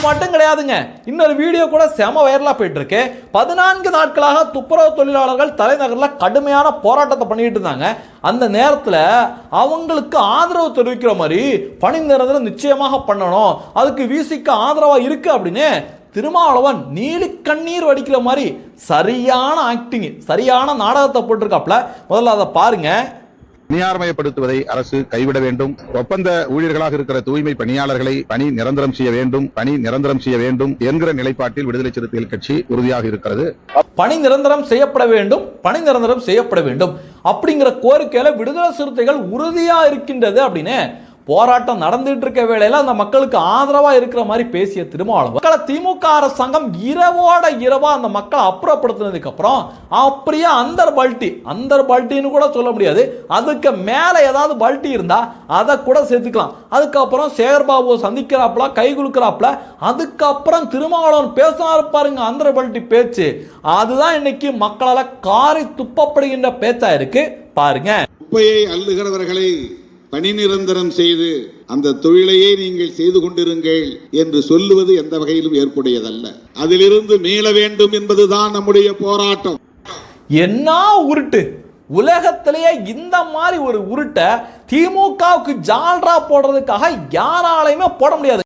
மட்டும் கிடையாதுங்க, இன்னொரு வீடியோ கூட செம வைரலா போயிட்டு இருக்கு. 14 நாட்களாக துப்புரவு தொழிலாளர்கள் தலைநகரில் கடுமையான போராட்டத்தை பண்ணிட்டு இருந்தாங்க. அந்த நேரத்தில் அவங்களுக்கு ஆதரவு தெரிவிக்கிற மாதிரி பணி நிரந்தரம் நிச்சயமாக பண்ணணும், அதுக்கு விசிக்கு ஆதரவா இருக்கு அப்படின்னு திருமாவளவன் நீலி கண்ணீர் வடிக்கிற மாதிரி சரியான ஆக்டிங், சரியான நாடகத்தை போட்டிருக்காப்ல. முதல்ல அதை பாருங்க. தனியார்மயப்படுத்துவதை அரசு கைவிட வேண்டும். ஒப்பந்த ஊழியர்களாக இருக்கிற தூய்மை பணியாளர்களை பணி நிரந்தரம் செய்ய வேண்டும் என்கிற நிலைப்பாட்டில் விடுதலை சிறுத்தைகள் கட்சி உறுதியாக இருக்கிறது. பணி நிரந்தரம் செய்யப்பட வேண்டும் அப்படிங்கிற கோரிக்கையில விடுதலை சிறுத்தைகள் உறுதியா இருக்கின்றது அப்படின்னு போராட்டம் நடந்துட்டு இருக்க வேளையில அந்த மக்களுக்கு ஆதரவா இருக்கிற மாதிரி பேசிய திருமாவளவன் மக்களை திமுக அரசாங்கம் இரவோட இரவா அந்த மக்களை அப்புறப்படுத்தினதுக்கு அப்புறம் அப்படியே அந்தர் பல்ட்டின்னு கூட சொல்ல முடியாது, அதுக்கு மேல ஏதாவது பல்ட்டி இருந்தா அதை கூட சேர்த்துக்கலாம். அதுக்கப்புறம் சேகர்பாபுவை சந்திக்கிறாப்ல, கை குலுக்கிறாப்ல, அதுக்கப்புறம் திருமாவளவன் பேசினாரு பாருங்க அந்தர் பல்ட்டி பேச்சு, அதுதான் இன்னைக்கு மக்களால காரி துப்பப்படுகின்ற பேச்சா இருக்கு பாருங்க. குப்பையை அள்ளுகிறவர்களை பணி நிரந்தரம் செய்து அந்த தொழிலையே நீங்கள் செய்து கொண்டிருங்கள் என்று சொல்லுவது எந்த வகையிலும் ஏற்புடையதல்ல. அதிலிருந்து மீள வேண்டும் என்பதுதான் நம்முடைய போராட்டம். என்ன உருட்டு, உலகத்திலேயே இந்த மாதிரி ஒரு உருட்டை திமுகவுக்கு ஜால்ரா போடுறதுக்காக யாராலையுமே போட முடியாது.